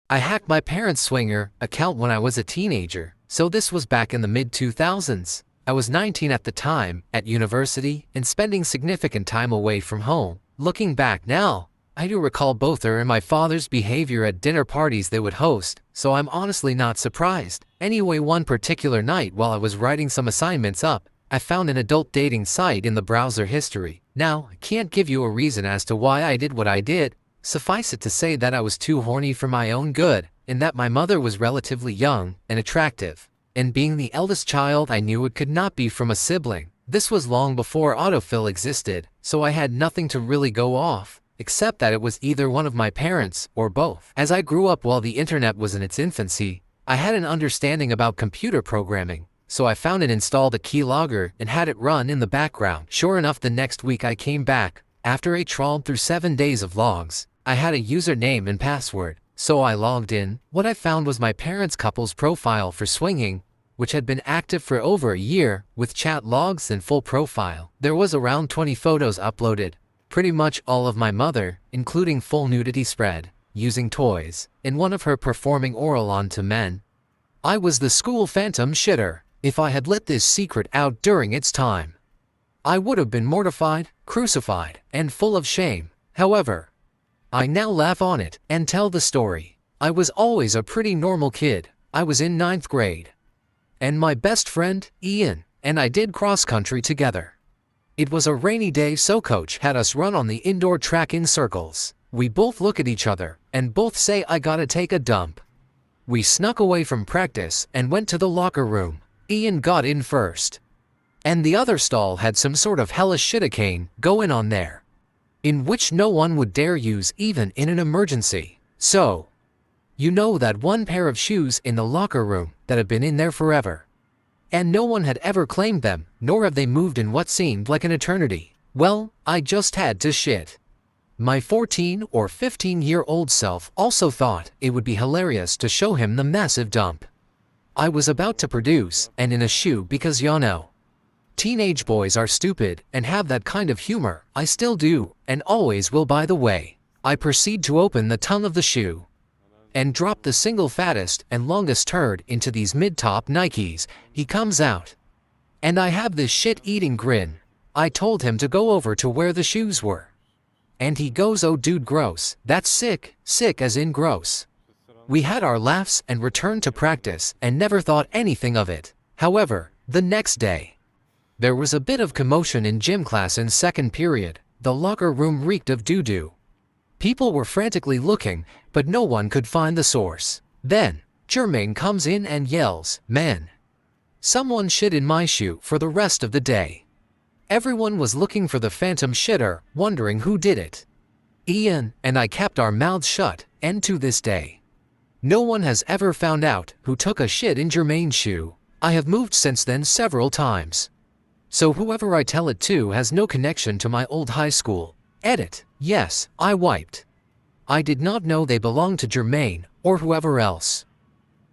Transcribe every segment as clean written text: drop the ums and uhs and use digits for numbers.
I hacked my parents' Swinger account when I was a teenager, so this was back in the mid-2000s. I was 19 at the time, at university, and spending significant time away from home. Looking back now, I do recall both her and my father's behavior at dinner parties they would host, so I'm honestly not surprised. Anyway, one particular night while I was writing some assignments up, I found an adult dating site in the browser history. Now, I can't give you a reason as to why I did what I did. Suffice it to say that I was too horny for my own good, and that my mother was relatively young and attractive. And being the eldest child, I knew it could not be from a sibling. This was long before autofill existed, so I had nothing to really go off, except that it was either one of my parents or both. As I grew up while the internet was in its infancy, I had an understanding about computer programming, so I found and installed a keylogger and had it run in the background. Sure enough, the next week I came back, after I trawled through 7 days of logs. I had a username and password, so I logged in. What I found was my parents' couple's profile for swinging, which had been active for over a year, with chat logs and full profile. There was around 20 photos uploaded, pretty much all of my mother, including full nudity spread, using toys, and one of her performing oral onto men. I was the school phantom shitter. If I had let this secret out during its time, I would have been mortified, crucified, and full of shame. However, I now laugh on it and tell the story. I was always a pretty normal kid. I was in 9th grade, and my best friend, Ian, and I did cross-country together. It was a rainy day, so coach had us run on the indoor track in circles. We both look at each other and both say, "I gotta take a dump." We snuck away from practice and went to the locker room. Ian got in first, and the other stall had some sort of hellish shitacane going on there, in which no one would dare use even in an emergency. So, you know that one pair of shoes in the locker room that had been in there forever, and no one had ever claimed them, nor have they moved in what seemed like an eternity. Well, I just had to shit. My 14 or 15-year-old self also thought it would be hilarious to show him the massive dump I was about to produce, and in a shoe, because you know, teenage boys are stupid and have that kind of humor. I still do, and always will. By the way, I proceed to open the tongue of the shoe and drop the single fattest and longest turd into these mid-top Nikes. He comes out, and I have this shit-eating grin. I told him to go over to where the shoes were, and he goes, "Oh dude, gross. That's sick, sick as in gross." We had our laughs and returned to practice and never thought anything of it. However, the next day, there was a bit of commotion in gym class in second period. The locker room reeked of doo-doo. People were frantically looking, but no one could find the source. Then, Jermaine comes in and yells, "Man, someone shit in my shoe," for the rest of the day. Everyone was looking for the phantom shitter, wondering who did it. Ian and I kept our mouths shut, and to this day, no one has ever found out who took a shit in Jermaine's shoe. I have moved since then several times, so whoever I tell it to has no connection to my old high school. Edit. Yes, I wiped. I did not know they belonged to Jermaine or whoever else.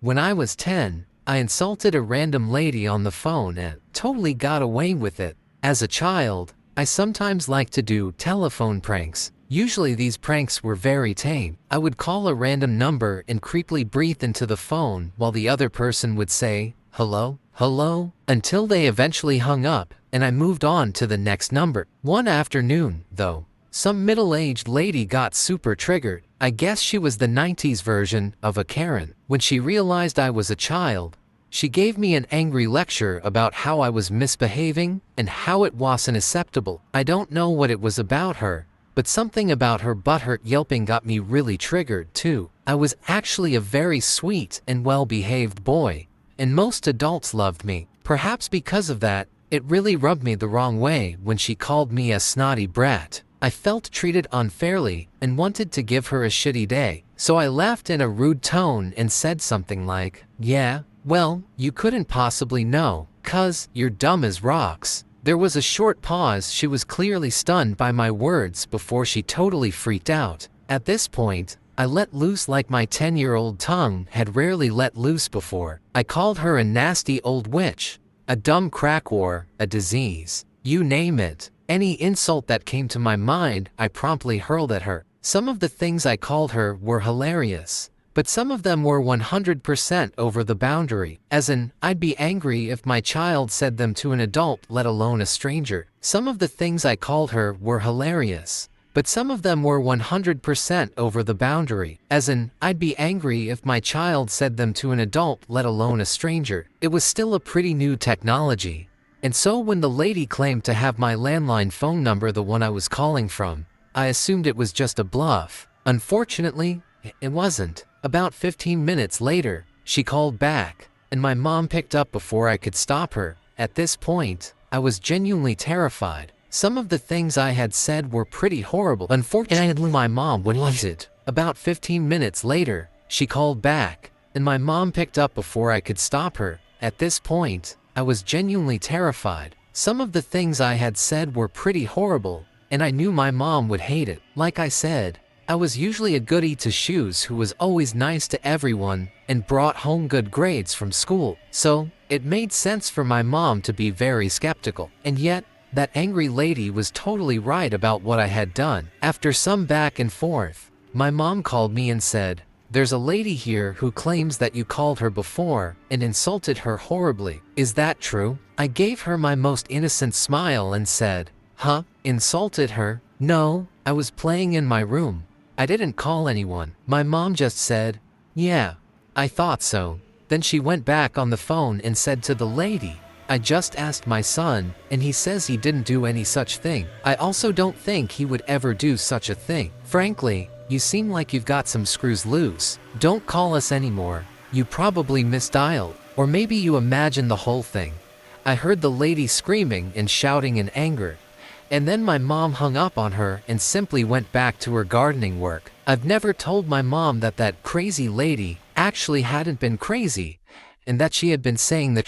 When I was 10, I insulted a random lady on the phone and totally got away with it. As a child, I sometimes liked to do telephone pranks. Usually these pranks were very tame. I would call a random number and creepily breathe into the phone while the other person would say, "Hello, hello," until they eventually hung up and I moved on to the next number. One afternoon, though, some middle-aged lady got super triggered. I guess she was the 90s version of a Karen. When she realized I was a child, she gave me an angry lecture about how I was misbehaving and how it wasn't acceptable. I don't know what it was about her, but something about her butthurt yelping got me really triggered too. I was actually a very sweet and well-behaved boy, and most adults loved me. Perhaps because of that, it really rubbed me the wrong way when she called me a snotty brat. I felt treated unfairly and wanted to give her a shitty day, so I laughed in a rude tone and said something like, "Yeah, well, you couldn't possibly know, 'cause you're dumb as rocks." There was a short pause. She was clearly stunned by my words before she totally freaked out. At this point, I let loose like my 10-year-old tongue had rarely let loose before. I called her a nasty old witch, a dumb crackwhore, a disease, you name it. Any insult that came to my mind, I promptly hurled at her. Some of the things I called her were hilarious, But some of them were 100% over the boundary, as in, I'd be angry if my child said them to an adult, let alone a stranger. Some of the things I called her were hilarious. But some of them were 100% over the boundary, as in, I'd be angry if my child said them to an adult, let alone a stranger. It was still a pretty new technology. And so when the lady claimed to have my landline phone number, the one I was calling from, I assumed it was just a bluff. Unfortunately, it wasn't. About 15 minutes later, she called back, and my mom picked up before I could stop her. At this point, I was genuinely terrified. Some of the things I had said were pretty horrible. Unfortunately, my mom wouldn't it. About 15 minutes later, she called back, and my mom picked up before I could stop her. At this point, I was genuinely terrified. Some of the things I had said were pretty horrible, and I knew my mom would hate it. Like I said, I was usually a goody two shoes who was always nice to everyone and brought home good grades from school, so it made sense for my mom to be very skeptical. And yet, that angry lady was totally right about what I had done. After some back and forth, my mom called me and said, "There's a lady here who claims that you called her before and insulted her horribly. Is that true?" I gave her my most innocent smile and said, "Huh? Insulted her? No, I was playing in my room. I didn't call anyone." My mom just said, "Yeah, I thought so." Then she went back on the phone and said to the lady, "I just asked my son, and he says he didn't do any such thing. I also don't think he would ever do such a thing. Frankly, you seem like you've got some screws loose. Don't call us anymore. You probably misdialed, or maybe you imagined the whole thing." I heard the lady screaming and shouting in anger. And then my mom hung up on her and simply went back to her gardening work. I've never told my mom that that crazy lady actually hadn't been crazy, and that she had been saying the